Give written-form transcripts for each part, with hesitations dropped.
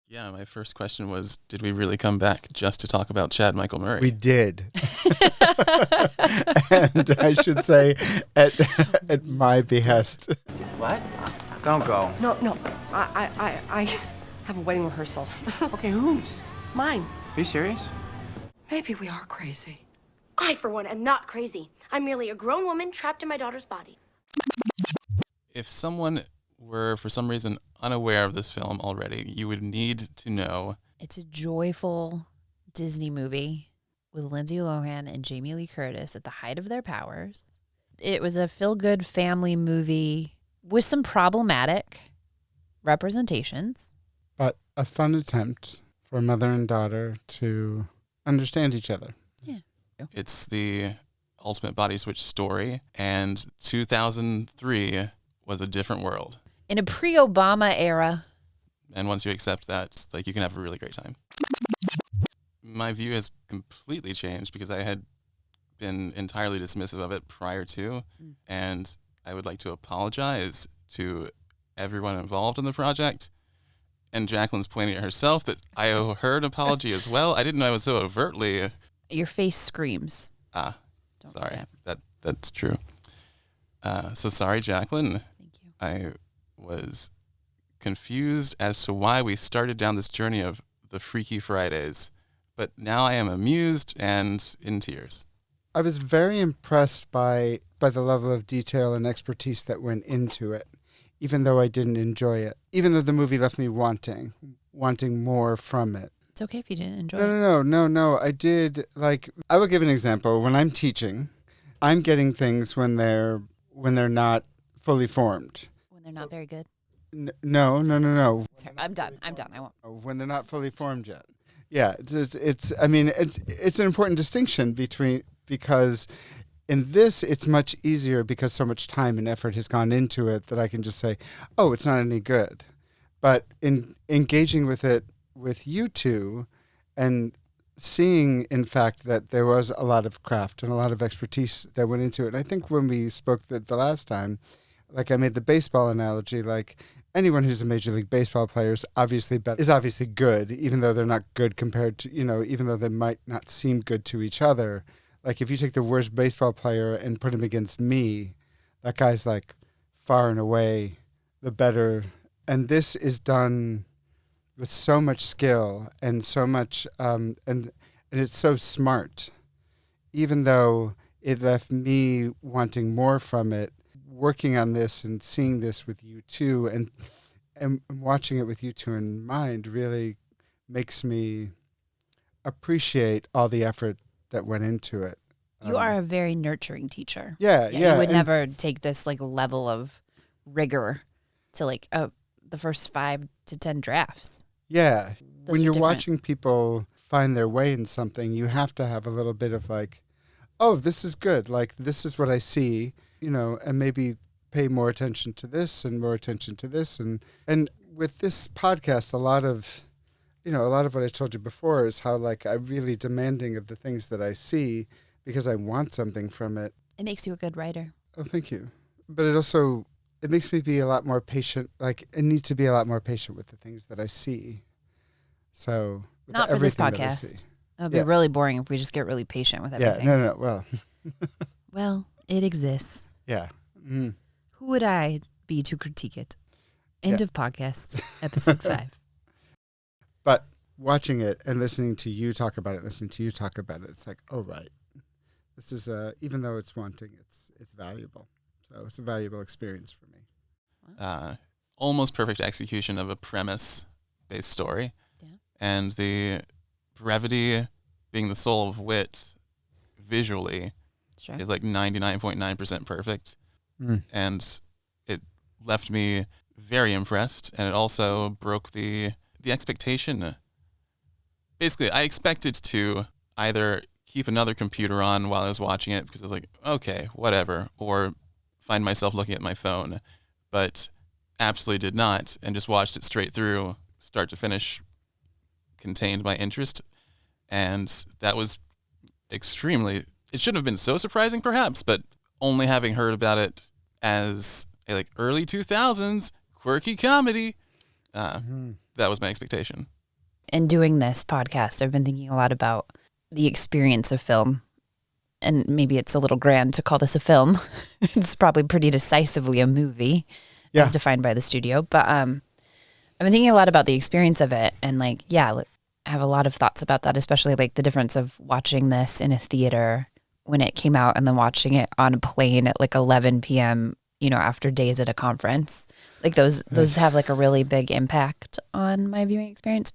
Yeah, my first question was, did we really come back just to talk about Chad Michael Murray? We did. And I should say, at my behest. What? Don't go. No. I have a wedding rehearsal. Okay, whose? Mine. Are you serious? Maybe we are crazy. I, for one, am not crazy. I'm merely a grown woman trapped in my daughter's body. If someone were, for some reason, unaware of this film already, you would need to know. It's a joyful Disney movie with Lindsay Lohan and Jamie Lee Curtis at the height of their powers. It was a feel-good family movie with some problematic representations. But a fun attempt for mother and daughter to understand each other. Yeah. It's the ultimate body switch story, and 2003 was a different world. In a pre-Obama era. And once you accept that, like, you can have a really great time. My view has completely changed because I had been entirely dismissive of it prior to, and I would like to apologize to everyone involved in the project. And Jaclynn's pointing at herself that I owe her an apology as well. I didn't know I was so overtly... Your face screams. Don't sorry. That's true. So sorry, Jaclynn. Thank you. I was confused as to why we started down this journey of the Freaky Fridays, but now I am amused and in tears. I was very impressed by the level of detail and expertise that went into it, even though I didn't enjoy it, even though the movie left me wanting more from it. It's okay if you didn't enjoy it. No. I did, like, I will give an example. When I'm teaching, I'm getting things when they're not fully formed. When they're not very good? No. Sorry, I'm done. I won't. When they're not fully formed yet. Yeah, it's an important distinction because in this, it's much easier because so much time and effort has gone into it that I can just say, oh, it's not any good. But in engaging with it with you two and seeing, in fact, that there was a lot of craft and a lot of expertise that went into it. And I think when we spoke the last time, like I made the baseball analogy, like anyone who's a Major League Baseball player is obviously good, even though they're not good compared to, even though they might not seem good to each other. Like if you take the worst baseball player and put him against me, that guy's like far and away the better. And this is done with so much skill and so much, and it's so smart, even though it left me wanting more from it. Working on this and seeing this with you two and watching it with you two in mind really makes me appreciate all the effort that went into it. You are a very nurturing teacher. Yeah. You would never take this like level of rigor to like the first 5 to 10 drafts. Yeah. Those when are you're different. watching people find their way in something, you have to have a little bit of like, oh, this is good. Like, this is what I see, and maybe pay more attention to this and more attention to this. And with this podcast, a lot of what I told you before is how like I'm really demanding of the things that I see because I want something from it. It makes you a good writer. Oh, thank you. But it makes me be a lot more patient. Like, I need to be a lot more patient with the things that I see. So, with Not for this everything that I podcast. see. It would be really boring if we just get really patient with everything. Yeah, no. Well, Well, it exists. yeah. Mm. Who would I be to critique it? End of podcast, episode 5. But watching it and listening to you talk about it, it's like, oh, right. This is, even though it's wanting, it's valuable. So it's a valuable experience for me. Almost perfect execution of a premise-based story. Yeah. And the brevity being the soul of wit visually is like 99.9% perfect. And it left me very impressed, and it also broke the expectation. Basically, I expected to either keep another computer on while I was watching it because I was like, okay, whatever, or find myself looking at my phone, but absolutely did not, and just watched it straight through, start to finish, contained my interest, and that was extremely, it shouldn't have been so surprising perhaps, but only having heard about it as a like early 2000s quirky comedy. That was my expectation. In doing this podcast, I've been thinking a lot about the experience of film. And maybe it's a little grand to call this a film. It's probably pretty decisively a movie as defined by the studio. But I've been thinking a lot about the experience of it. And like, I have a lot of thoughts about that, especially like the difference of watching this in a theater when it came out and then watching it on a plane at like 11 p.m., after days at a conference. Like those have like a really big impact on my viewing experience.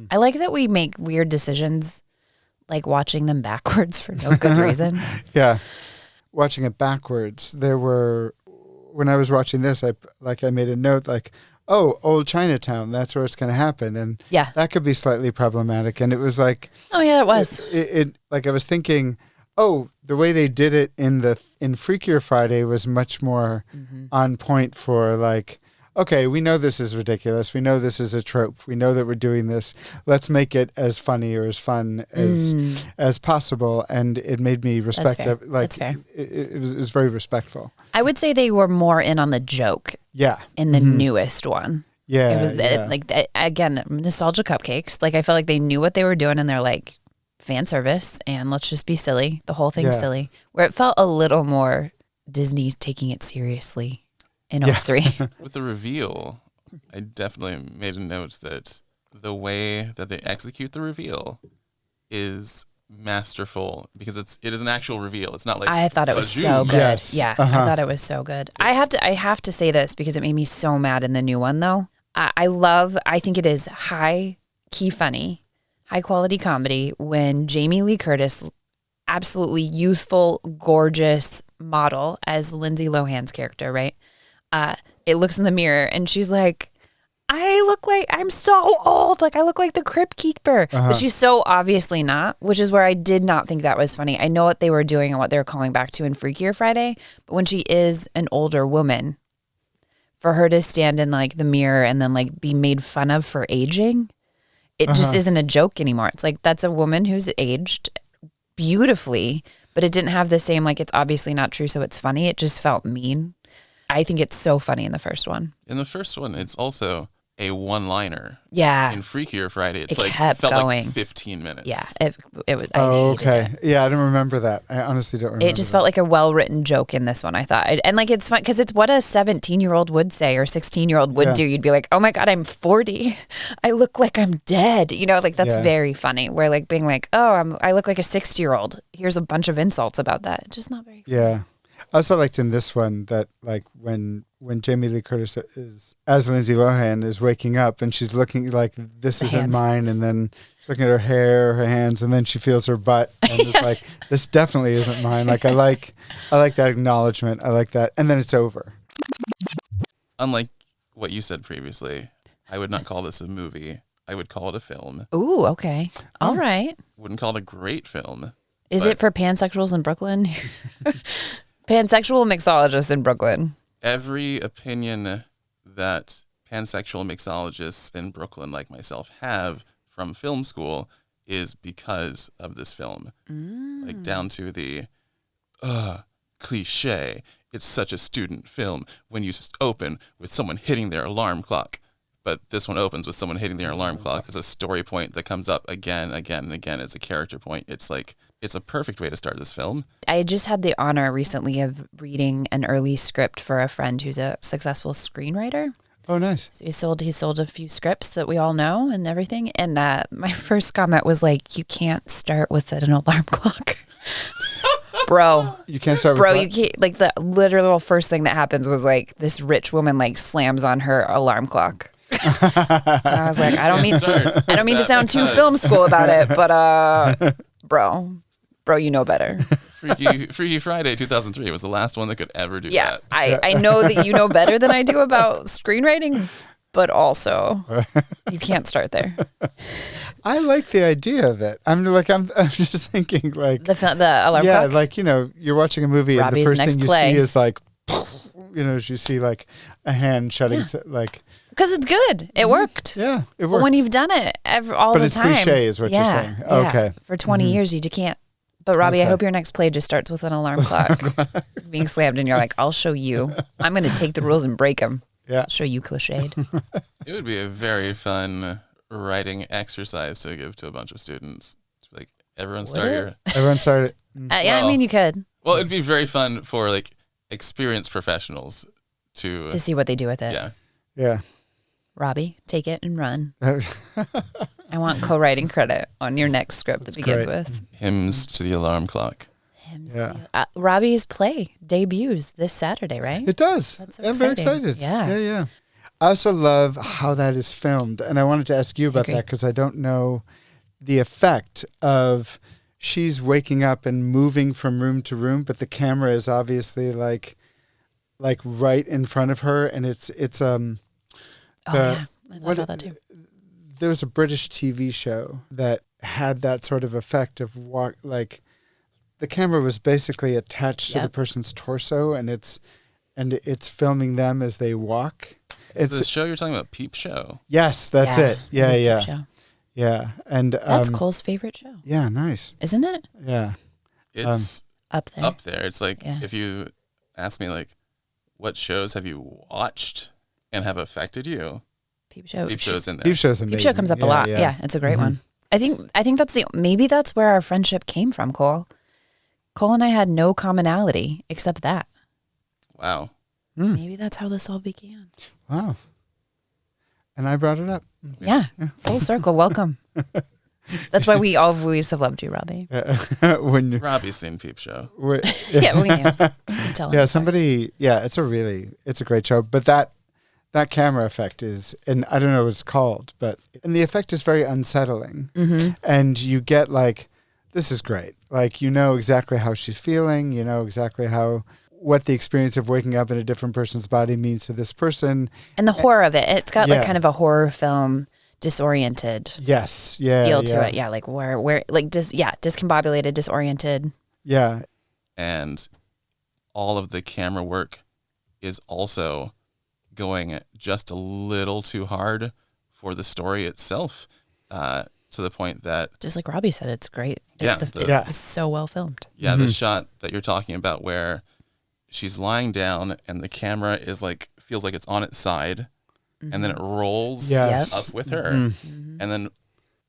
I like that we make weird decisions, like watching them backwards for no good reason. Yeah. Watching it backwards. When I was watching this, I made a note like, oh, old Chinatown, that's where it's going to happen. And that could be slightly problematic. And it was like, oh yeah, it was. It like I was thinking, oh, the way they did it in Freakier Friday was much more on point for like, okay, we know this is ridiculous. We know this is a trope. We know that we're doing this. Let's make it as funny or as fun as possible. And it made me respect it. Like, That's fair. It was very respectful. I would say they were more in on the joke. Yeah. In the newest one. Yeah. It was again, nostalgia cupcakes. Like I felt like they knew what they were doing and they're like, fan service and let's just be silly. The whole thing's silly. Where it felt a little more Disney's taking it seriously in all three. With the reveal, I definitely made a note that the way that they execute the reveal is masterful because it is an actual reveal. It's not like I thought it was so good. Yes. Yeah, I thought it was so good. I have to say this because it made me so mad in the new one though. I think it is high key funny. High quality comedy when Jamie Lee Curtis, absolutely youthful, gorgeous model as Lindsay Lohan's character, right? It looks in the mirror and she's like, I look like I'm so old. Like I look like the Crypt Keeper. But she's so obviously not, which is where I did not think that was funny. I know what they were doing and what they were calling back to in Freakier Friday. But when she is an older woman, for her to stand in like the mirror and then like be made fun of for aging, it just isn't a joke anymore. It's like, that's a woman who's aged beautifully, but it didn't have the same, like, it's obviously not true, so it's funny. It just felt mean. I think it's so funny in the first one. In the first one, it's also a one-liner. Yeah. In Freakier Friday, it felt going like 15 minutes. Yeah. It was. Okay. Yeah, I don't remember that. I honestly don't remember. It just felt like a well-written joke in this one, I thought. And like, it's fun because it's what a 17-year-old would say or 16-year-old would do. You'd be like, oh my God, I'm 40. I look like I'm dead. Like that's very funny. Where like being like, oh, I look like a 60-year-old. Here's a bunch of insults about that. Just not very funny. Yeah. I also liked in this one that like when Jamie Lee Curtis is as Lindsay Lohan is waking up and she's looking like this isn't mine, and then she's looking at her hair, her hands, and then she feels her butt and it's like this definitely isn't mine. Like I like that acknowledgement. I like that, and then it's over. Unlike what you said previously, I would not call this a movie. I would call it a film. Ooh, okay, all right. Wouldn't call it a great film. Is it for pansexuals in Brooklyn? Pansexual mixologists in Brooklyn. Every opinion that pansexual mixologists in Brooklyn like myself have from film school is because of this film. Like down to the cliche. It's such a student film when you open with someone hitting their alarm clock. But this one opens with someone hitting their alarm clock as a story point that comes up again and again as a character point. It's like, it's a perfect way to start this film. I just had the honor recently of reading an early script for a friend who's a successful screenwriter. Oh, nice. So he sold a few scripts that we all know and everything. And my first comment was like, you can't start with an alarm clock. Bro. You can't start with Bro, you can't. Like the literal first thing that happens was like this rich woman like slams on her alarm clock. And I was like, I don't mean to sound too film school about it, but Bro, you know better. Freaky Friday 2003 was the last one that could ever do that. Yeah, I know that you know better than I do about screenwriting, but also you can't start there. I like the idea of it. I'm just thinking like the alarm clock. Yeah, like you're watching a movie Robby's and the first thing you play. see is like you see like a hand shutting like. Because it's good. It worked. Yeah, it worked. But when you've done it all the time. But it's cliche is what you're saying. Yeah. Okay. For 20 years, you can't. But Robby, I hope your next play just starts with an alarm clock being slammed and you're like, I'll show you. I'm going to take the rules and break them. Yeah. I'll show you cliched. It would be a very fun writing exercise to give to a bunch of students. Like, everyone start your... Everyone started. Yeah, I mean, you could. Well, it'd be very fun for, like, experienced professionals to see what they do with it. Yeah. Yeah. Robby, take it and run. I want co-writing credit on your next script that begins great. with Hymns to the Alarm Clock. Yeah. Robby's play debuts this Saturday, right? It does. That's so I'm very exciting. excited. Yeah. Yeah. I also love how that is filmed. And I wanted to ask you about that because I don't know the effect of she's waking up and moving from room to room, but the camera is obviously like right in front of her. And it's yeah. I love that too. There was a British TV show that had that sort of effect of the camera was basically attached to the person's torso, and it's filming them as they walk. It's the show you're talking about, Peep Show. Yes, that's it. Yeah, Peep Show. Yeah. And that's Cole's favorite show. Yeah, nice. Isn't it? Yeah. It's up there. It's like if you ask me like, what shows have you watched and have affected you? Peep Show. Peep Show's in there. Peep Show's amazing. Peep Show comes up a lot. Yeah, it's a great one. I think maybe that's where our friendship came from, Cole. Cole and I had no commonality except that. Wow. Maybe that's how this all began. Wow. And I brought it up. Yeah. Full circle. Welcome. That's why we always have loved you, Robby. When Robby's seen Peep Show. Yeah, we knew. Tell him. It's a great show. But that camera effect is, and I don't know what it's called, and the effect is very unsettling. Mm-hmm. And you get like, this is great. Like, you know exactly how she's feeling. You know exactly what the experience of waking up in a different person's body means to this person. And the horror of it. It's got like kind of a horror film disoriented feel to it. Yeah, like where like discombobulated, disoriented. Yeah. And all of the camera work is also going just a little too hard for the story itself, to the point that, just like Robby said, it's great. Yeah, it was so well filmed. Yeah, the shot that you're talking about where she's lying down and the camera is like, feels like it's on its side, and then it rolls up with her, and then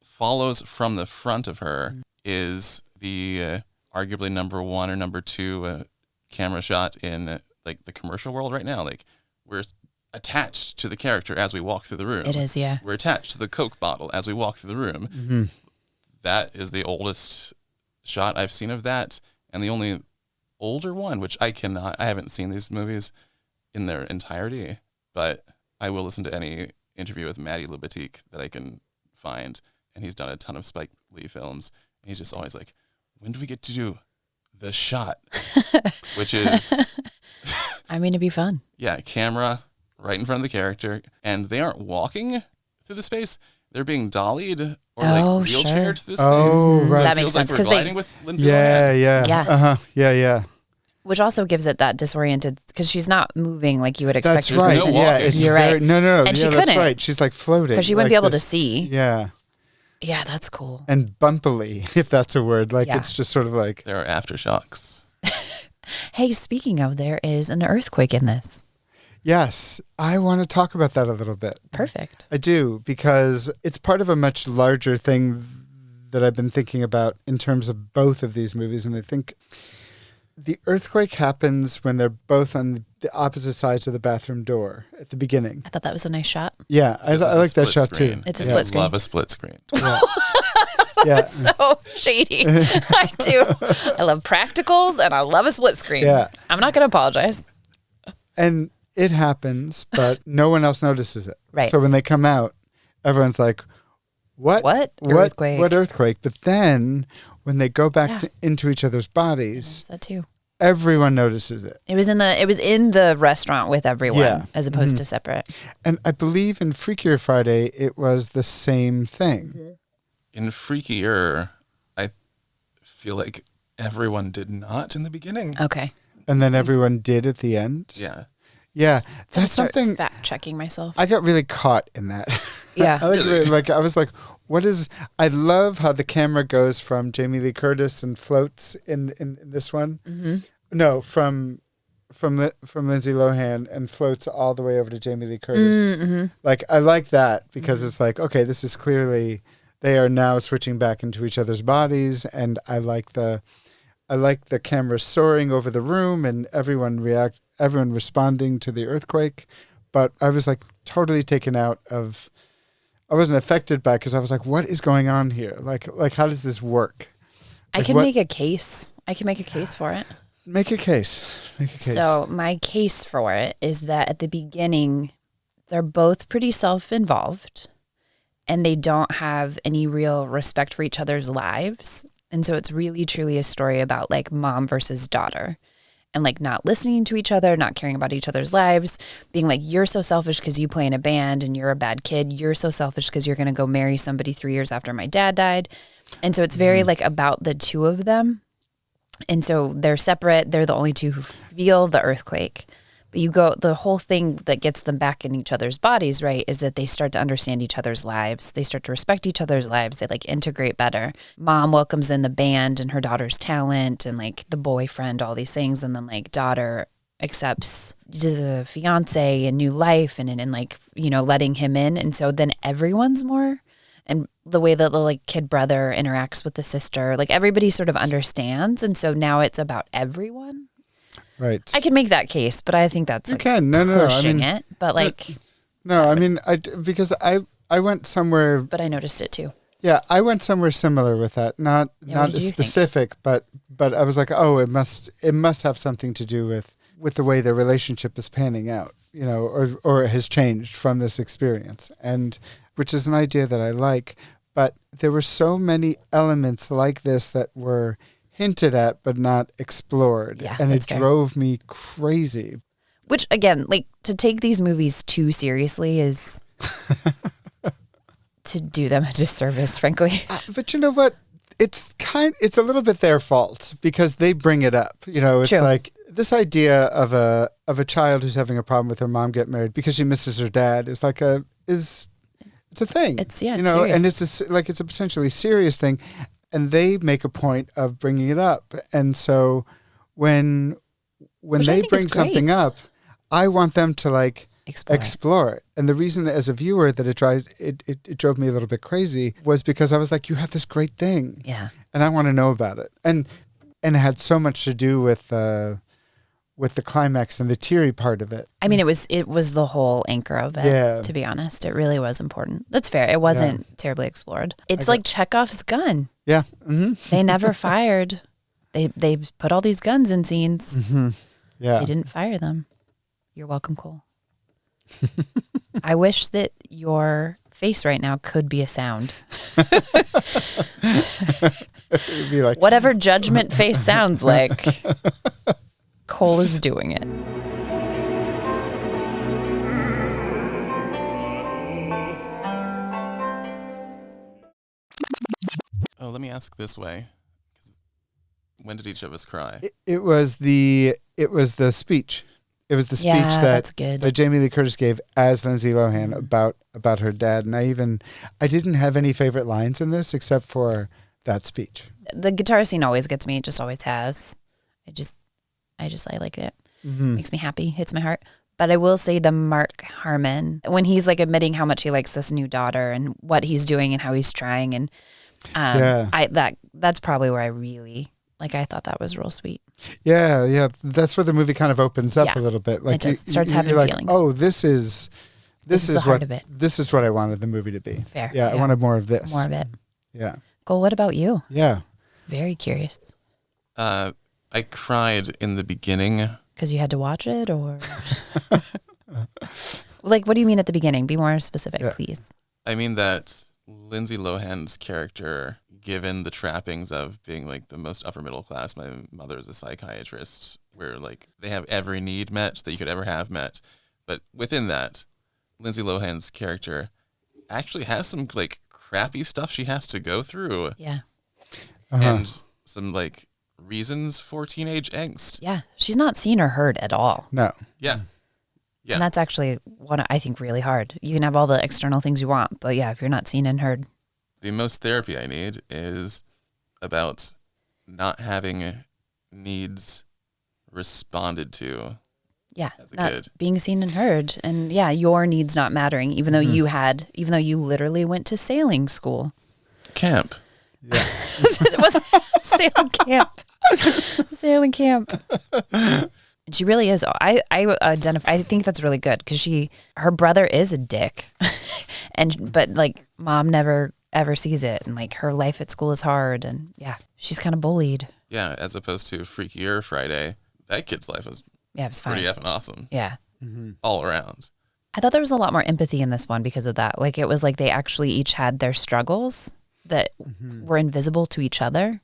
follows from the front of her is the arguably number one or number two camera shot in like the commercial world right now. Like, we're attached to the character as we walk through the room. It is, yeah. We're attached to the Coke bottle as we walk through the room. Mm-hmm. That is the oldest shot I've seen of that, and the only older one, which I haven't seen these movies in their entirety, but I will listen to any interview with Matty Libatique that I can find, and he's done a ton of Spike Lee films, and he's just always like, when do we get to do the shot? Which is... I mean, it'd be fun. Yeah, camera right in front of the character, and they aren't walking through the space; they're being dollied or wheelchaired through the space. Oh, right. That makes sense because we're gliding with Lindsay. Yeah. Which also gives it that disoriented, because she's not moving like you would expect. That's right. No Yeah, it's You're right. No. And she that's couldn't. right. She's like floating because she wouldn't like be able this. to see. Yeah. Yeah, that's cool. And bumpily, if that's a word. Like, it's just sort of like... There are aftershocks. Hey, speaking of, there is an earthquake in this. Yes, I want to talk about that a little bit. Perfect. I do, because it's part of a much larger thing that I've been thinking about in terms of both of these movies. And I think the earthquake happens when they're both on the opposite sides of the bathroom door at the beginning. I thought that was a nice shot. Yeah, I like that shot too. It's a split screen. I love a split screen. Yeah. So shady. I do. I love practicals and I love a split screen. Yeah. I'm not going to apologize. And it happens, but no one else notices it. Right. So when they come out, everyone's like, What earthquake? What earthquake? But then when they go back into each other's bodies, that too. Everyone notices it. It was in the restaurant with everyone, as opposed to separate. And I believe in Freakier Friday, it was the same thing. Mm-hmm. In Freakier, I feel like everyone did not in the beginning. Okay. And then everyone did at the end. Yeah. Yeah, that's something. Fact checking myself. I got really caught in that. Yeah. I I was like, what is? I love how the camera goes from Jamie Lee Curtis and floats in this one. Mm-hmm. No, from from Lindsay Lohan and floats all the way over to Jamie Lee Curtis. Mm-hmm. Like, I like that because it's like, okay, this is clearly they are now switching back into each other's bodies, and I like the camera soaring over the room and everyone responding to the earthquake. But I was like totally taken out of. I wasn't affected by it because I was like, what is going on here? Like how does this work? I can make a case. I can make a case for it. Make a case. So my case for it is that at the beginning, they're both pretty self-involved and they don't have any real respect for each other's lives. And so it's really truly a story about like mom versus daughter and like not listening to each other, not caring about each other's lives, being like, you're so selfish because you play in a band and you're a bad kid. You're so selfish because you're going to go marry somebody 3 years after my dad died. And so it's very like about the two of them. And so they're separate. They're the only two who feel the earthquake. But the whole thing that gets them back in each other's bodies, right, is that they start to understand each other's lives. They start to respect each other's lives. They like integrate better. Mom welcomes in the band and her daughter's talent and like the boyfriend, all these things. And then like daughter accepts the fiance and new life and like, you know, letting him in. And so then everyone's more, and the way that the like kid brother interacts with the sister, like everybody sort of understands. And so now it's about everyone. Right. I can make that case, but I think that's pushing it. But like, because I went somewhere. But I noticed it too. Yeah, I went somewhere similar with that. Not as specific, but I was like, oh, it must have something to do with the way the relationship is panning out, you know, or has changed from this experience, and which is an idea that I like. But there were so many elements like this that were hinted at but not explored, and it drove me crazy. Which again, like to take these movies too seriously is to do them a disservice, frankly. But you know what? It's a little bit their fault because they bring it up. You know, it's like this idea of a child who's having a problem with her mom getting married because she misses her dad is it's a thing. It's you know, serious. and it's a potentially serious thing, and they make a point of bringing it up. And so when they bring something up, I want them to like explore it. And the reason as a viewer that it drove me a little bit crazy was because I was like, you have this great thing. Yeah. And I want to know about it. And it had so much to do with the climax and the teary part of it. I mean, it was the whole anchor of it, to be honest. It really was important. That's fair. It wasn't terribly explored. It's like Chekhov's gun. Yeah. Mm-hmm. They never fired. They put all these guns in scenes. Mm-hmm. Yeah. They didn't fire them. You're welcome, Cole. I wish that your face right now could be a sound. It'd be like whatever judgment face sounds like, Cole is doing it. Oh, let me ask this way. When did each of us cry? It was the speech. It was the speech that Jamie Lee Curtis gave as Lindsay Lohan about her dad. And I didn't have any favorite lines in this except for that speech. The guitar scene always gets me. It just always has. I like it. Mm-hmm. Makes me happy. Hits my heart. But I will say the Mark Harmon, when he's like admitting how much he likes this new daughter and what he's doing and how he's trying. And that's probably where I really, I thought that was real sweet. Yeah. That's where the movie kind of opens up a little bit. Like it starts having feelings. Oh, this is the heart of it. This is what I wanted the movie to be. Fair. Yeah, I wanted more of this. More of it. Yeah. Cole, what about you? Yeah. Very curious. I cried in the beginning. Because you had to watch it, or what do you mean at the beginning? Be more specific, please. I mean that Lindsay Lohan's character, given the trappings of being like the most upper middle class, my mother is a psychiatrist, where like they have every need met that you could ever have met, but within that, Lindsay Lohan's character actually has some like crappy stuff she has to go through. Yeah. And some like reasons for teenage angst. Yeah. She's not seen or heard at all. No. Yeah. And that's actually what I think really hard. You can have all the external things you want, but if you're not seen and heard. The most therapy I need is about not having needs responded to. Yeah, as a not kid. being seen and heard, and yeah, your needs not mattering, even though even though you literally went to sailing school. Camp. Yeah. It was sailing camp. Sailing camp. She really is. I identify. I think that's really good because her brother is a dick, but like mom never ever sees it, and like her life at school is hard, and yeah, she's kind of bullied. Yeah, as opposed to Freakier Friday, that kid's life was it was fine. pretty effing awesome. Yeah, all around. I thought there was a lot more empathy in this one because of that. Like it was like they actually each had their struggles that were invisible to each other.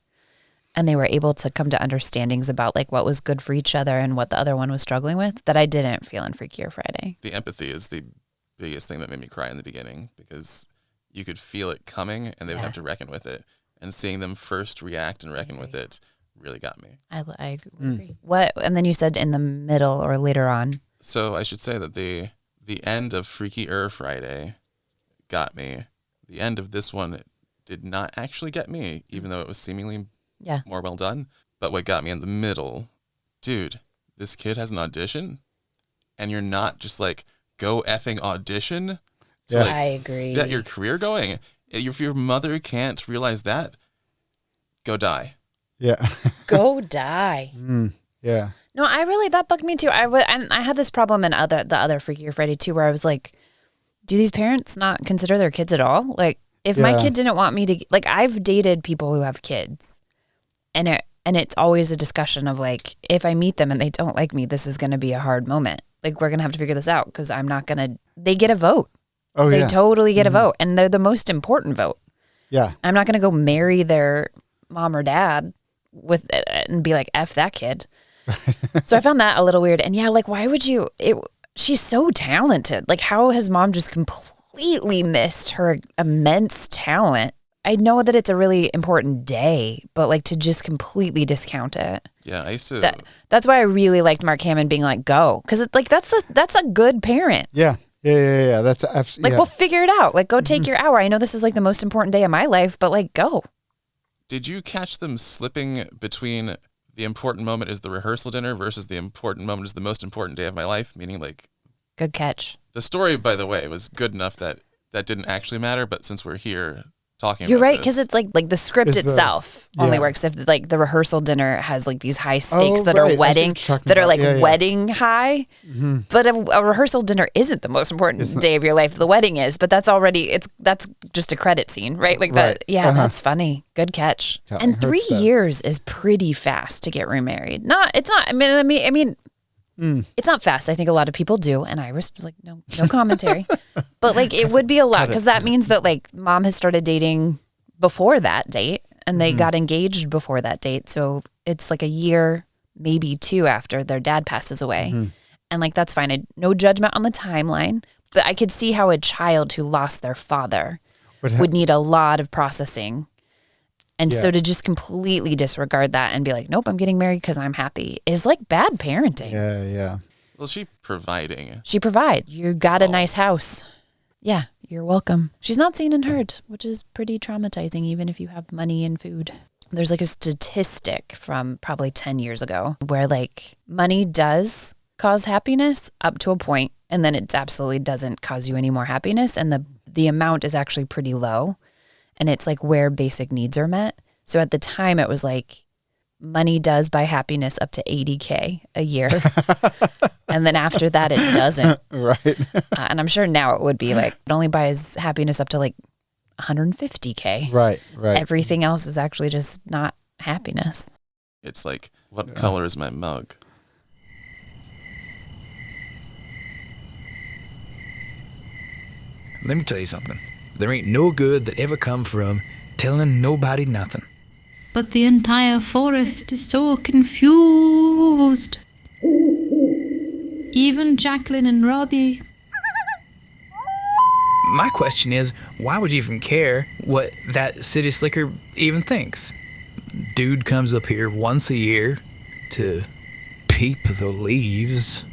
And they were able to come to understandings about like what was good for each other and what the other one was struggling with that I didn't feel in Freakier Friday. The empathy is the biggest thing that made me cry in the beginning because you could feel it coming and they would have to reckon with it. And seeing them first react and reckon with it really got me. I agree. What? And then you said in the middle or later on. So I should say that the end of Freakier Friday got me. The end of this one did not actually get me, even though it was seemingly more well done. But what got me in the middle, dude, this kid has an audition and you're not just like, go effing audition to like, I agree. Get your career going. If your mother can't realize that, go die. Yeah. Go die. Yeah. No, that bugged me too. I had this problem in the other Freakier Friday too, where I was like, do these parents not consider their kids at all? Like if my kid didn't want me to, like I've dated people who have kids. And it's always a discussion of like, if I meet them and they don't like me, this is going to be a hard moment. Like we're going to have to figure this out because I'm not going to, they get a vote. Oh, they totally get a vote. And they're the most important vote. Yeah. I'm not going to go marry their mom or dad and be like, F that kid. So I found that a little weird. And yeah, like why would you, she's so talented. Like how has mom just completely missed her immense talent? I know that it's a really important day, but like to just completely discount it. Yeah, I used to. That's why I really liked Mark Hammond being like, go. Because like that's a good parent. Yeah. That's absolutely. Like, we'll figure it out. Like, go take your hour. I know this is like the most important day of my life, but like, go. Did you catch them slipping between the important moment is the rehearsal dinner versus the important moment is the most important day of my life? Meaning like. Good catch. The story, by the way, was good enough that didn't actually matter. But since we're here. You're right, because it's like the script itself only works if like the rehearsal dinner has like these high stakes that are wedding wedding high. Mm-hmm. But a rehearsal dinner isn't the most important day of your life. The wedding is, but that's just a credit scene, right? Like that. Yeah, that's funny. Good catch. And 3 years is pretty fast to get remarried. It's not. I mean. It's not fast. I think a lot of people do, and I was like, no commentary. But like, it would be a lot because that means that like mom has started dating before that date, and they got engaged before that date. So it's like a year, maybe 2 after their dad passes away, and like that's fine. No judgment on the timeline, but I could see how a child who lost their father would need a lot of processing. And so to just completely disregard that and be like, nope, I'm getting married because I'm happy is like bad parenting. Yeah. Well, she providing. She provide. You got a nice house. Yeah, you're welcome. She's not seen and heard, which is pretty traumatizing, even if you have money and food. There's like a statistic from probably 10 years ago where like money does cause happiness up to a point, and then it absolutely doesn't cause you any more happiness. And the amount is actually pretty low. And it's like where basic needs are met. So at the time it was like money does buy happiness up to $80K a year. And then after that, it doesn't. Right. And I'm sure now it would be like, it only buys happiness up to like $150K. Right. Everything else is actually just not happiness. It's like, what color is my mug? Let me tell you something. There ain't no good that ever come from telling nobody nothing. But the entire forest is so confused. Even Jaclynn and Robby. My question is, why would you even care what that city slicker even thinks? Dude comes up here once a year to peep the leaves.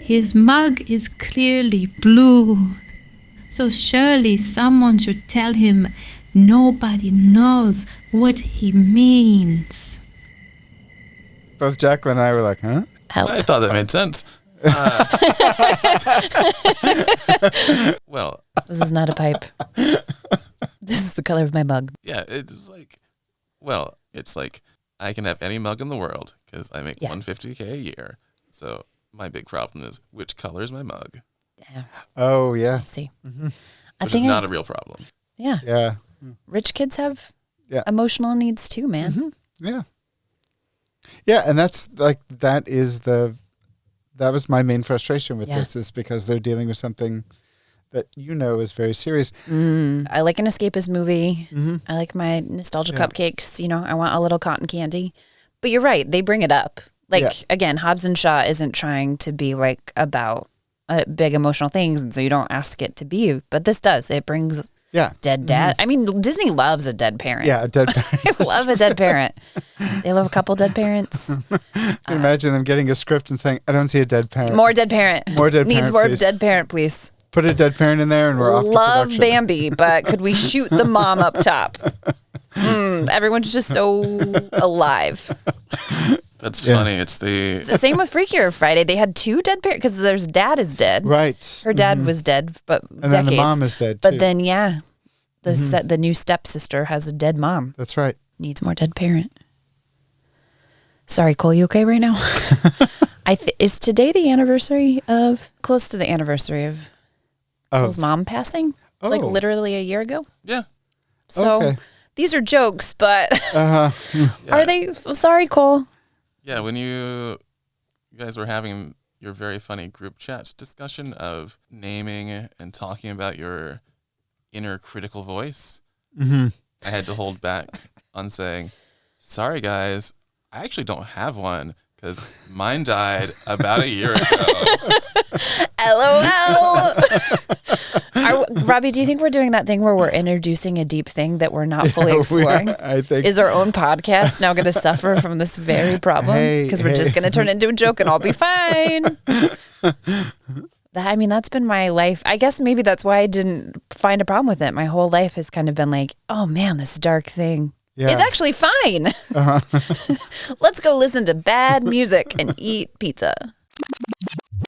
His mug is clearly blue. So surely someone should tell him nobody knows what he means. Both Jaclyn and I were like, huh? Help. I thought that made sense. Well, This is not a pipe. This is the color of my mug. yeah, it's like, well, it's like I can have any mug in the world because I make $150K a year. So my big problem is which color is my mug? Yeah. Oh, yeah. I see. Which is not a real problem. Yeah. Yeah. Rich kids have emotional needs too, man. Mm-hmm. Yeah. Yeah, and that's like, that was my main frustration with this, is because they're dealing with something that is very serious. I like an escapist movie. I like my nostalgia cupcakes. I want a little cotton candy. But you're right. They bring it up. Like, again, Hobbs and Shaw isn't trying to be like about big emotional things. And so you don't ask it to be. But this does. It brings dead dad. I mean, Disney loves a dead parent. Yeah, a dead parent. They love a dead parent. They love a couple dead parents. Imagine them getting a script and saying, I don't see a dead parent. More dead parent. More dead Needs parent, more please. Dead parent, please. Put a dead parent in there and we're off to Love production. Bambi, but could we shoot the mom up top? Everyone's just so alive. That's funny. It's the Same with Freakier Friday. They had 2 dead parents because there's dad is dead. Right. Her dad was dead, but And decades. then the mom is dead, But too. then, the new stepsister has a dead mom. That's right. Needs more dead parent. Sorry, Cole, you okay right now? Is today the anniversary of, close to the anniversary of Cole's mom passing? Like literally a year ago? Yeah. So these are jokes, but are they? Sorry, Cole. Yeah, when you guys were having your very funny group chat discussion of naming and talking about your inner critical voice, I had to hold back on saying, sorry, guys, I actually don't have one because mine died about a year ago. LOL. Robbie, do you think we're doing that thing where we're introducing a deep thing that we're not fully exploring? I think. Is our own podcast now going to suffer from this very problem? Because we're just going to turn it into a joke and I'll be fine. That's been my life. I guess maybe that's why I didn't find a problem with it. My whole life has kind of been like, oh man, this dark thing is actually fine. Let's go listen to bad music and eat pizza.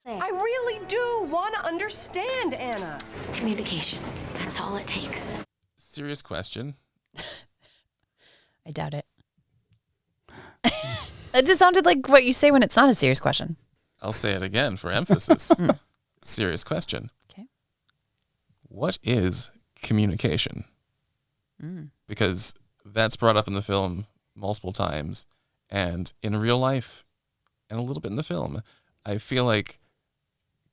I really do want to understand, Anna. Communication. That's all it takes. Serious question. I doubt it. It just sounded like what you say when it's not a serious question. I'll say it again for emphasis. Serious question. Okay. What is communication? Because that's brought up in the film multiple times, and in real life, and a little bit in the film, I feel like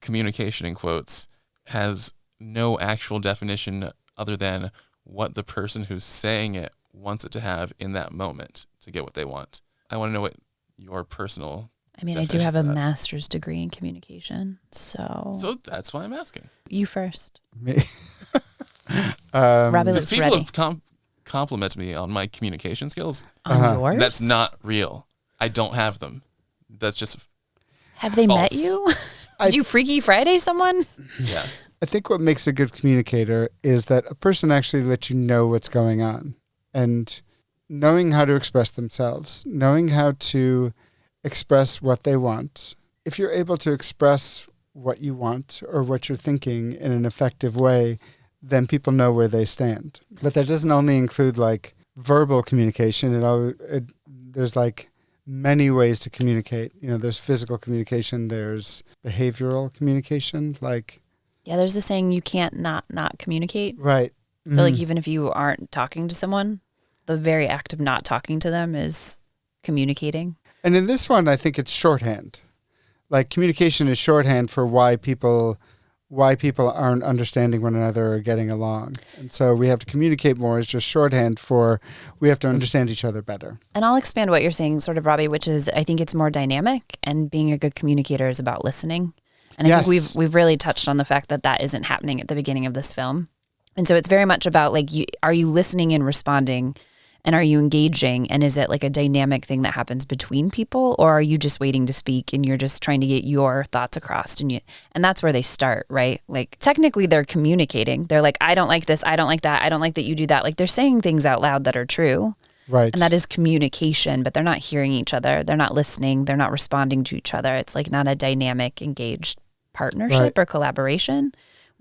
communication, in quotes, has no actual definition other than what the person who's saying it wants it to have in that moment to get what they want. I want to know what your personal I do have a master's degree in communication, So that's why I'm asking. You first. Me. Robby Because looks people ready. have complimented me on my communication skills. On yours? That's not real. I don't have them. That's just Have they false. met you? Did you Freaky Friday someone? Yeah. I think what makes a good communicator is that a person actually lets you know what's going on, and knowing how to express themselves, knowing how to express what they want. If you're able to express what you want or what you're thinking in an effective way, then people know where they stand. But that doesn't only include like verbal communication. There's like many ways to communicate. There's physical communication, there's behavioral communication, like. Yeah, there's a saying you can't not communicate. Right. So like even if you aren't talking to someone, the very act of not talking to them is communicating. And in this one, I think it's shorthand. Like communication is shorthand for why people aren't understanding one another or getting along. And so we have to communicate more is just shorthand for we have to understand each other better. And I'll expand what you're saying, sort of, Robbie, which is I think it's more dynamic, and being a good communicator is about listening. And I think we've really touched on the fact that isn't happening at the beginning of this film. And so it's very much about like, are you listening and responding? And are you engaging? And is it like a dynamic thing that happens between people? Or are you just waiting to speak and you're just trying to get your thoughts across? And that's where they start, right? Like technically they're communicating. They're like, I don't like this. I don't like that. I don't like that you do that. Like they're saying things out loud that are true. Right. And that is communication, but they're not hearing each other. They're not listening. They're not responding to each other. It's like not a dynamic, engaged partnership or collaboration,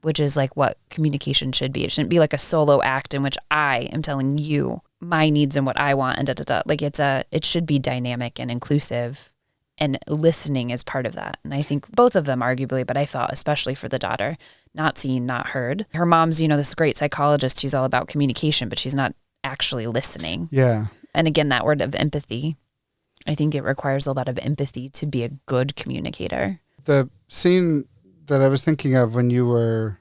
which is like what communication should be. It shouldn't be like a solo act in which I am telling you my needs and what I want and da-da-da. Like it should be dynamic and inclusive, and listening is part of that. And I think both of them arguably, but I felt especially for the daughter, not seen, not heard. Her mom's, this great psychologist who's all about communication, but she's not actually listening. Yeah. And again, that word of empathy, I think it requires a lot of empathy to be a good communicator. The scene that I was thinking of when you were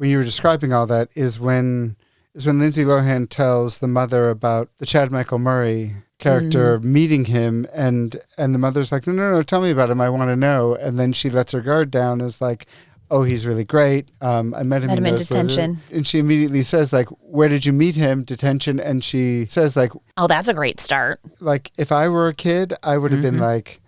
describing all that is when Lindsay Lohan tells the mother about the Chad Michael Murray character meeting him, and the mother's like, no, tell me about him. I want to know. And then she lets her guard down, is like, oh, he's really great. I met him in detention. And she immediately says, like, where did you meet him? Detention. And she says, like, oh, that's a great start. Like, if I were a kid, I would have been like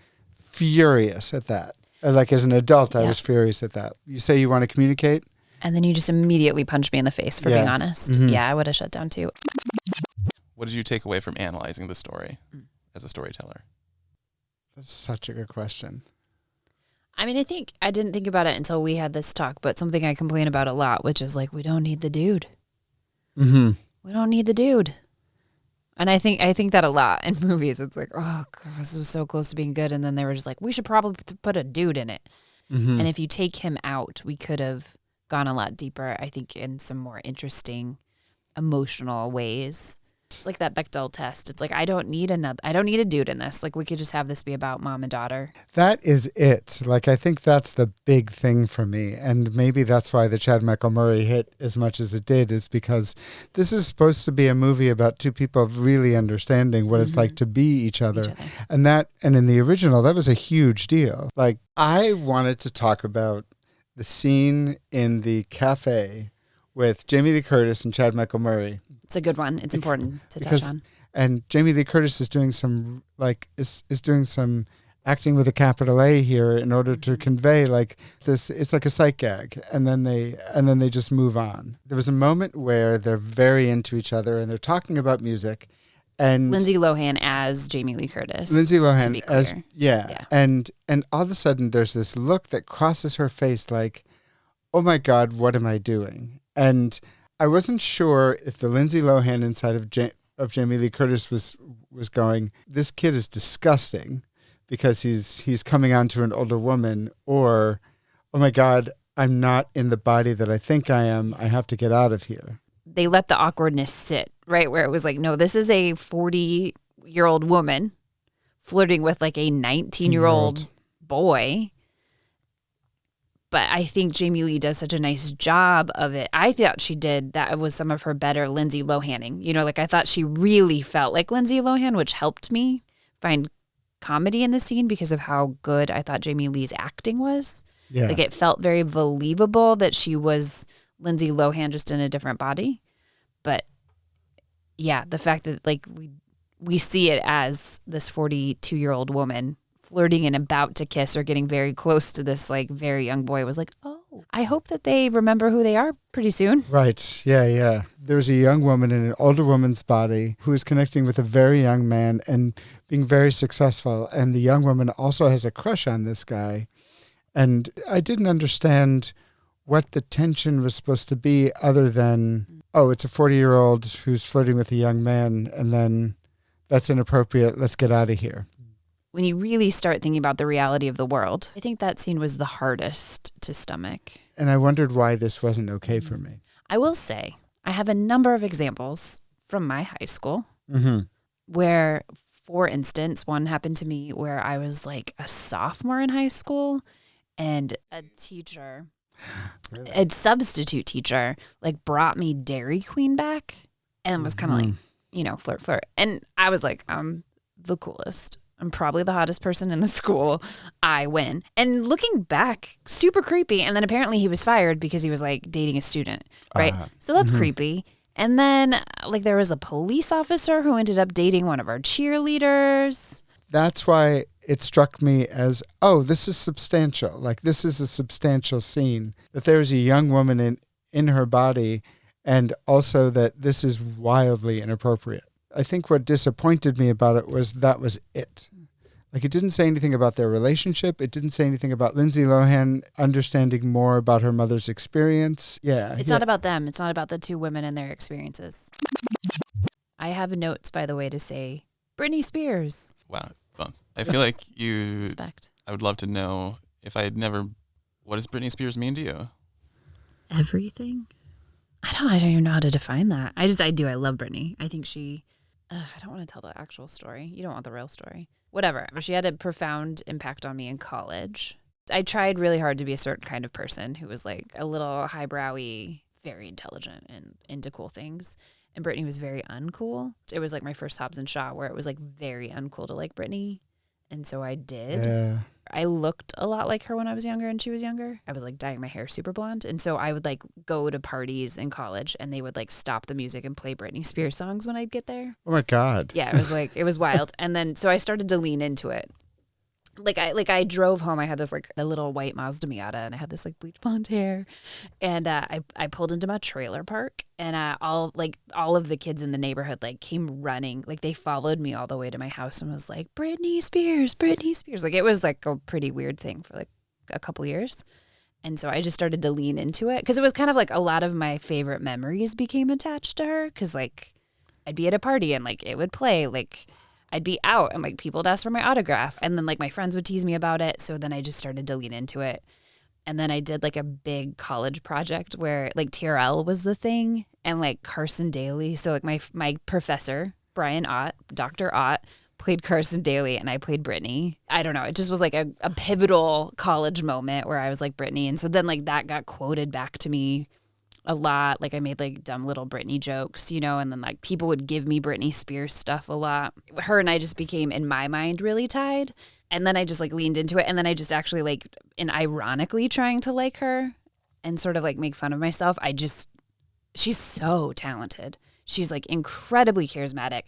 furious at that. Like, as an adult, I was furious at that. You say you want to communicate? And then you just immediately punched me in the face for being honest. Yeah, I would have shut down too. What did you take away from analyzing the story as a storyteller? That's such a good question. I mean, I didn't think about it until we had this talk, but something I complain about a lot, which is like, we don't need the dude. Mm-hmm. We don't need the dude. And I think that a lot in movies. It's like, oh, God, this was so close to being good. And then they were just like, we should probably put a dude in it. Mm-hmm. And if you take him out, we could have gone a lot deeper, I think, in some more interesting emotional ways. It's like that Bechdel test. It's like, I don't need a dude in this. Like, we could just have this be about mom and daughter. That is it. Like, I think that's the big thing for me. And maybe that's why the Chad Michael Murray hit as much as it did, is because this is supposed to be a movie about two people really understanding what it's like to be each other. And in the original, that was a huge deal. Like, I wanted to talk about the scene in the cafe with Jamie Lee Curtis and Chad Michael Murray. It's a good one. It's important to touch on. And Jamie Lee Curtis is doing some is doing some acting with a capital A here in order to convey like this. It's like a sight gag, and then they just move on. There was a moment where they're very into each other and they're talking about music. And Lindsay Lohan as Jamie Lee Curtis. Lindsay Lohan to be clear. as and all of a sudden there's this look that crosses her face like, oh my God, what am I doing? And I wasn't sure if the Lindsay Lohan inside of Jamie Lee Curtis was going, this kid is disgusting because he's coming on to an older woman, or, oh my God, I'm not in the body that I think I am. I have to get out of here. They let the awkwardness sit, right? Where it was like, no, this is a 40-year-old woman flirting with like a 19-year-old boy. But I think Jamie Lee does such a nice job of it. I thought she did. That was some of her better Lindsay Lohaning. Like I thought she really felt like Lindsay Lohan, which helped me find comedy in the scene because of how good I thought Jamie Lee's acting was. Yeah. Like it felt very believable that she was Lindsay Lohan just in a different body. But yeah, the fact that like we see it as this 42-year-old woman flirting and about to kiss or getting very close to this like very young boy was like, oh, I hope that they remember who they are pretty soon. Right. Yeah. There's a young woman in an older woman's body who is connecting with a very young man and being very successful. And the young woman also has a crush on this guy. And I didn't understand what the tension was supposed to be other than, oh, it's a 40-year-old who's flirting with a young man, and then that's inappropriate. Let's get out of here. When you really start thinking about the reality of the world, I think that scene was the hardest to stomach. And I wondered why this wasn't okay for me. I will say, I have a number of examples from my high school where, for instance, one happened to me where I was like a sophomore in high school and a teacher, a substitute teacher, like brought me Dairy Queen back and was kind of like, flirt. And I was like, I'm the coolest. I'm probably the hottest person in the school. I win. And looking back, super creepy. And then apparently he was fired because he was like dating a student, right? So that's creepy. And then like there was a police officer who ended up dating one of our cheerleaders. That's why it struck me as, oh, this is substantial. Like this is a substantial scene. That there's a young woman in her body, and also that this is wildly inappropriate. I think what disappointed me about it was that was it. Like, it didn't say anything about their relationship. It didn't say anything about Lindsay Lohan understanding more about her mother's experience. Yeah. It's not about them. It's not about the two women and their experiences. I have notes, by the way, to say Britney Spears. Wow, fun. I feel like you... Respect. I would love to know, if I had never... What does Britney Spears mean to you? Everything? I don't even know how to define that. I do. I love Britney. I think she... I don't want to tell the actual story. You don't want the real story. Whatever. She had a profound impact on me in college. I tried really hard to be a certain kind of person who was like a little highbrowy, very intelligent and into cool things. And Britney was very uncool. It was like my first Hobbs and Shaw where it was like very uncool to like Britney. And so I did. Yeah. I looked a lot like her when I was younger and she was younger. I was like dyeing my hair super blonde. And so I would like go to parties in college and they would like stop the music and play Britney Spears songs when I'd get there. Oh my God. Yeah, it was wild. And then so I started to lean into it. I drove home. I had this like a little white Mazda Miata and I had this like bleach blonde hair. And I pulled into my trailer park and all of the kids in the neighborhood like came running. Like they followed me all the way to my house and was like, Britney Spears, Britney Spears. Like it was like a pretty weird thing for like a couple years. And so I just started to lean into it because it was kind of like a lot of my favorite memories became attached to her because like I'd be at a party and like it would play like I'd be out and like people would ask for my autograph and then like my friends would tease me about it. So then I just started to lean into it. And then I did like a big college project where like TRL was the thing and like Carson Daly. So like my professor, Brian Ott, Dr. Ott, played Carson Daly and I played Britney. I don't know. It just was like a pivotal college moment where I was like Britney. And so then like that got quoted back to me a lot. Like I made like dumb little Britney jokes, you know, and then like people would give me Britney Spears stuff a lot. Her and I just became in my mind really tied. And then I just like leaned into it. And then I just actually like, and ironically trying to like her and sort of like make fun of myself. She's so talented. She's like incredibly charismatic.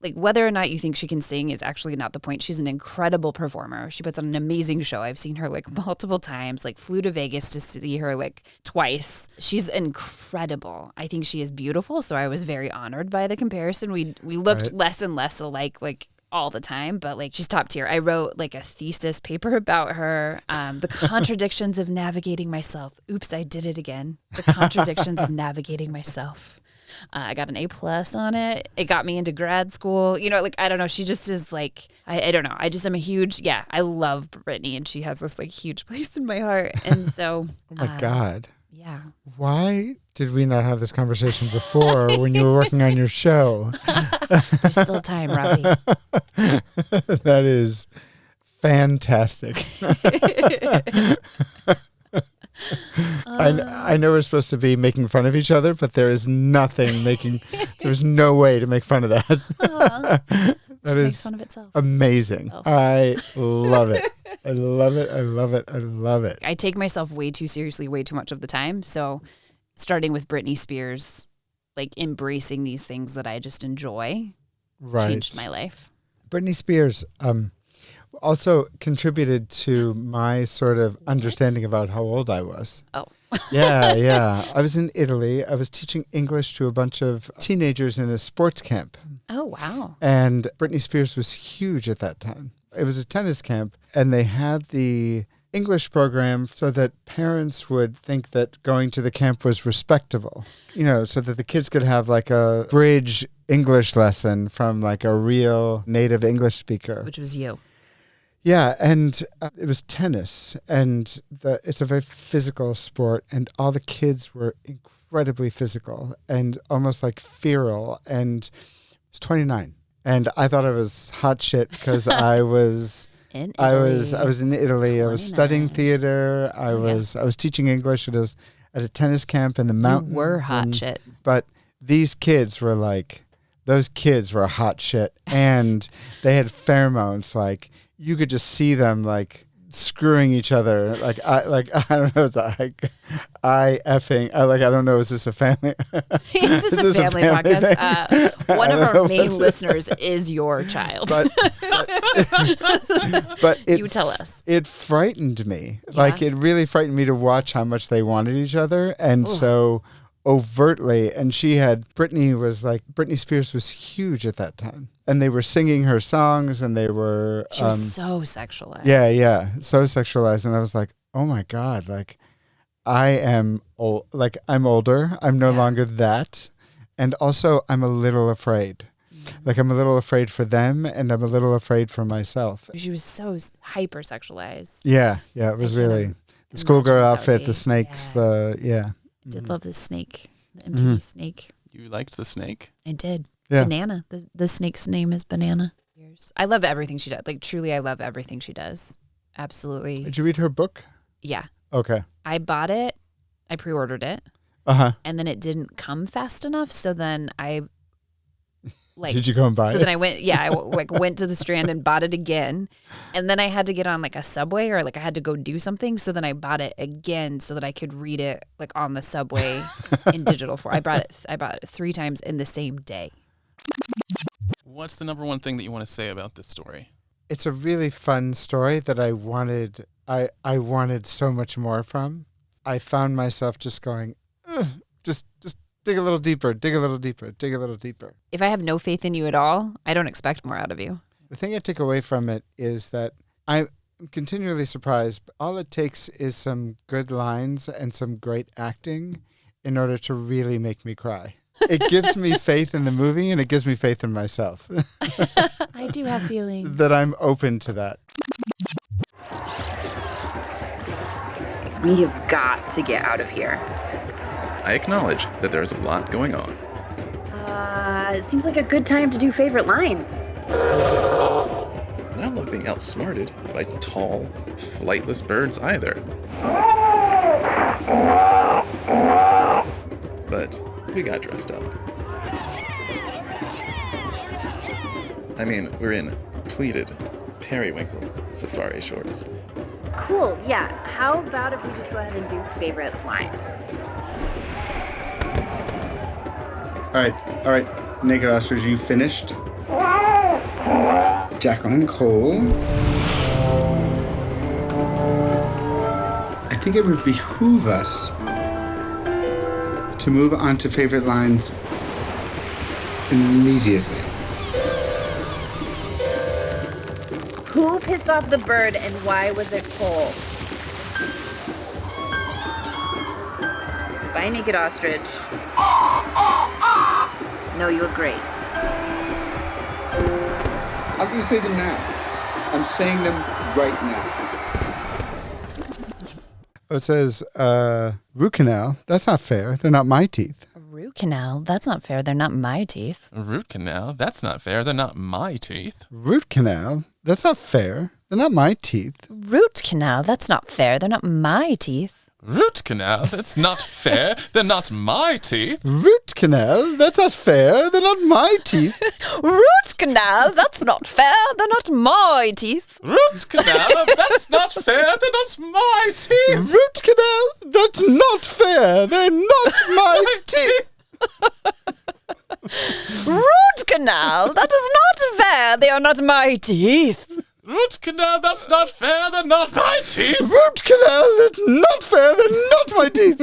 Like whether or not you think she can sing is actually not the point. She's an incredible performer. She puts on an amazing show. I've seen her like multiple times, like flew to Vegas to see her like twice. She's incredible. I think she is beautiful. So I was very honored by the comparison. We looked less and less alike like all the time, but like she's top tier. I wrote like a thesis paper about her. The contradictions of navigating myself. Oops, I did it again. The contradictions of navigating myself. I got an A+ on it. It got me into grad school. You know, like, I don't know. She just is like, I don't know. I just am a huge, I love Britney and she has this like huge place in my heart. And so. Oh my God. Yeah. Why did we not have this conversation before when you were working on your show? There's still time, Robby. That is fantastic. I know we're supposed to be making fun of each other, but there is there's no way to make fun of that. That is makes fun of itself. Amazing. Oh. I love it. I love it. I love it. I love it. I take myself way too seriously, way too much of the time. So starting with Britney Spears, like embracing these things that I just enjoy, changed my life. Britney Spears also contributed to my sort of understanding about how old I was. Oh. Yeah. I was in Italy. I was teaching English to a bunch of teenagers in a sports camp. Oh, wow. And Britney Spears was huge at that time. It was a tennis camp, and they had the English program so that parents would think that going to the camp was respectable, you know, so that the kids could have like a bridge English lesson from like a real native English speaker. Which was you. Yeah, and it was tennis, and it's a very physical sport, and all the kids were incredibly physical and almost like feral, and I was 29, and I thought I was hot shit because I was in Italy. I was in Italy. 29. I was studying theater. I was teaching English at a tennis camp in the mountains. You were hot shit. But these kids were like, those kids were hot shit, and they had pheromones like. You could just see them like screwing each other. I don't know. It's like I don't know. Is this a family? Is this a family podcast? One of our main listeners is your child. But you tell us. It frightened me. Yeah. Like it really frightened me to watch how much they wanted each other. And so overtly, and Britney Spears was huge at that time. And they were singing her songs, and they were... She was so sexualized. Yeah, so sexualized. And I was like, oh my God, like, I'm older. I'm no longer that. And also, I'm a little afraid. Like, I'm a little afraid for them, and I'm a little afraid for myself. She was so hyper-sexualized. Yeah, it was really... The schoolgirl outfit, the snakes, I did love the snake, the MTV snake. You liked the snake? I did. Yeah. Banana. The snake's name is Banana. I love everything she does. Like, truly, I love everything she does. Absolutely. Did you read her book? Yeah. Okay. I bought it. I pre-ordered it. Uh-huh. And then it didn't come fast enough. So then I... Did you go and buy it? So then I went, I went to the Strand and bought it again. And then I had to get on like a subway, or like I had to go do something. So then I bought it again so that I could read it like on the subway in digital form. I bought it 3 times in the same day. What's the number one thing that you want to say about this story? It's a really fun story that I wanted so much more from. I found myself just going, just dig a little deeper, dig a little deeper, dig a little deeper. If I have no faith in you at all, I don't expect more out of you. The thing I take away from it is that I'm continually surprised. All it takes is some good lines and some great acting in order to really make me cry. It gives me faith in the movie, and it gives me faith in myself. I do have feelings. That I'm open to that. We have got to get out of here. I acknowledge that there's a lot going on. It seems like a good time to do favorite lines. I don't love being outsmarted by tall, flightless birds either. But we got dressed up. I mean, we're in pleated periwinkle safari shorts. Cool, yeah. How about if we just go ahead and do favorite lines? All right. Naked Ostrich, you finished? Jaclynn, Cole. I think it would behoove us to move on to favorite lines immediately. Who pissed off the bird and why was it Cole? Bye, Naked Ostrich. No, you look great. I'm going to say them now. I'm saying them right now. Oh, it says, root canal. That's not fair. They're not my teeth. Root canal? That's not fair. They're not my teeth. Root canal? That's not fair. They're not my teeth. Root canal? That's not fair. They're not my teeth. Root canal? That's not fair. They're not my teeth. Root canal? That's not fair. They're not my teeth. Root canal? That's not fair. They're not my teeth. Root canal? That's not fair. They're not my teeth. Root canal? That's not fair. They're not my teeth. Root canal? That's not fair. They're not my teeth. Root canal? That is not fair. They are not my teeth. Root canal, that's not fair, they're not my teeth. Root canal, that's not fair, they're not my teeth.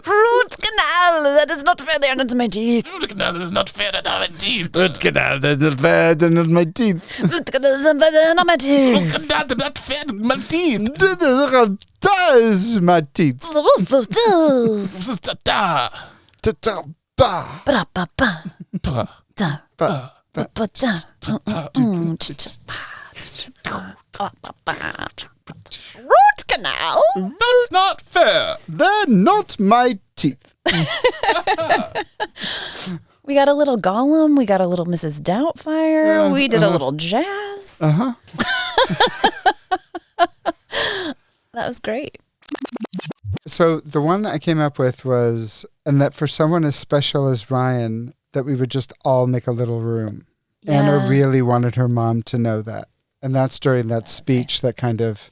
Root canal, that is not fair, they are not my teeth. Root canal, that is not fair, they're not my teeth. Root canal, that's not fair, they're not my teeth. Root canal, that's not fair, they're not my teeth. Root canal, they're not fair, they're my teeth. That is my teeth. Root canal? That's not fair. They're not my teeth. We got a little Gollum. We got a little Mrs. Doubtfire. We did a little jazz. Uh-huh. That was great. So the one I came up with was, and that for someone as special as Ryan, that we would just all make a little room. Yeah. Anna really wanted her mom to know that. And that's during that speech that kind of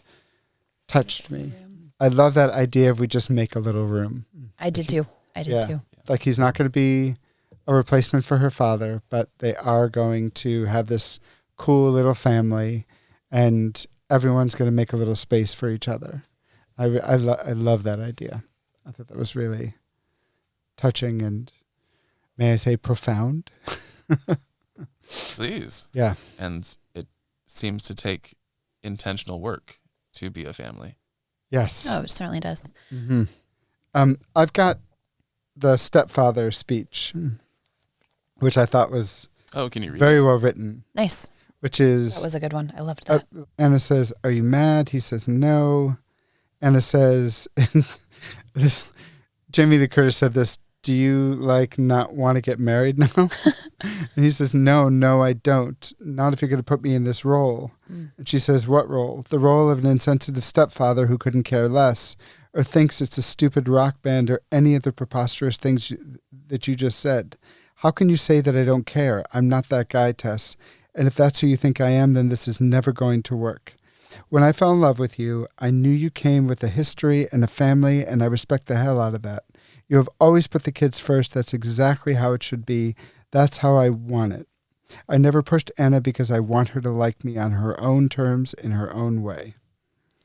touched me. I love that idea of we just make a little room. I did too. Like he's not going to be a replacement for her father, but they are going to have this cool little family and everyone's going to make a little space for each other. I love that idea. I thought that was really touching and, may I say, profound. Please. Yeah. And it seems to take intentional work to be a family. Yes. Oh, it certainly does. Mm-hmm. I've got the stepfather speech, which I thought was can you read very it? well written. Nice. Which is... That was a good one. I loved that. Anna says, "Are you mad?" He says, "No." Anna says, "This." Jamie Lee Curtis said this. "Do you not want to get married now?" And he says, No, I don't. Not if you're going to put me in this role. And she says, "What role?" "The role of an insensitive stepfather who couldn't care less, or thinks it's a stupid rock band, or any of the preposterous things that you just said. How can you say that I don't care? I'm not that guy, Tess. And if that's who you think I am, then this is never going to work. When I fell in love with you, I knew you came with a history and a family, and I respect the hell out of that. You have always put the kids first. That's exactly how it should be. That's how I want it. I never pushed Anna because I want her to like me on her own terms, in her own way."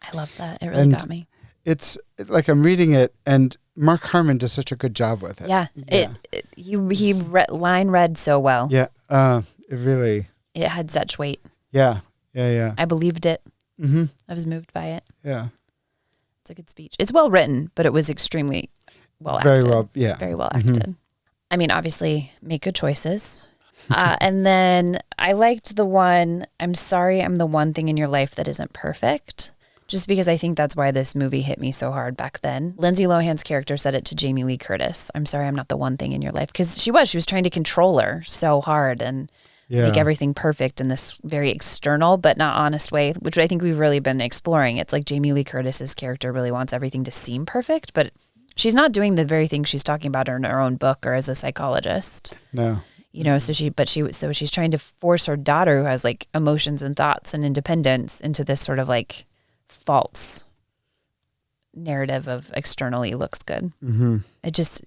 I love that. It really got me. It's like I'm reading it, and Mark Harmon does such a good job with it. Yeah. He line read so well. Yeah. It really... It had such weight. Yeah. I believed it. Mm-hmm. I was moved by it. Yeah. It's a good speech. It's well written, but it was extremely well acted. Very well acted. Mm-hmm. I mean, obviously, make good choices. And then I liked the one, "I'm sorry I'm the one thing in your life that isn't perfect." Just because I think that's why this movie hit me so hard back then. Lindsay Lohan's character said it to Jamie Lee Curtis. "I'm sorry I'm not the one thing in your life." Because she was trying to control her so hard and make everything perfect in this very external but not honest way, which I think we've really been exploring. It's like Jamie Lee Curtis's character really wants everything to seem perfect, but she's not doing the very thing she's talking about in her own book or as a psychologist. No. So she's trying to force her daughter, who has emotions and thoughts and independence, into this sort of false narrative of externally looks good. Mm-hmm.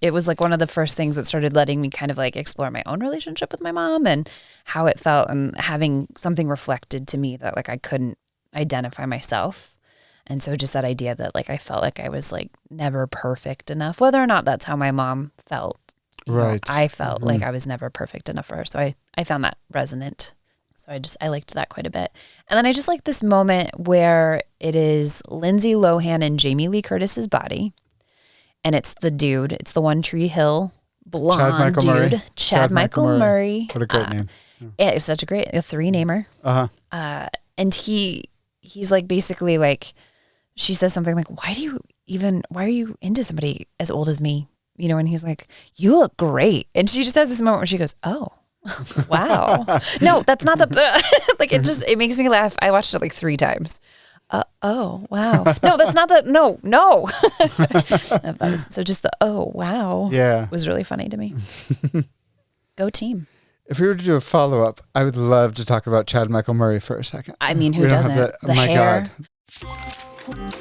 It was one of the first things that started letting me kind of explore my own relationship with my mom and how it felt, and having something reflected to me that I couldn't identify myself. And so just that idea that I felt like I was never perfect enough, whether or not that's how my mom felt. Right. I felt like I was never perfect enough for her. So I found that resonant. So I liked that quite a bit. And then I just like this moment where it is Lindsay Lohan and Jamie Lee Curtis's body. And it's the dude. It's the One Tree Hill blonde dude. Chad Michael Murray. What a great name. Yeah, it's such a 3-namer. Uh-huh. And he's basically she says something why are you into somebody as old as me? And he's like, "You look great." And she just has this moment where she goes, "Oh, wow." No, that's not the, it makes me laugh. I watched it 3 times. Oh, wow. No, that's not the, no. So just the, oh, wow. Yeah. Was really funny to me. Go team. If we were to do a follow-up, I would love to talk about Chad Michael Murray for a second. I mean, who doesn't? My hair. God.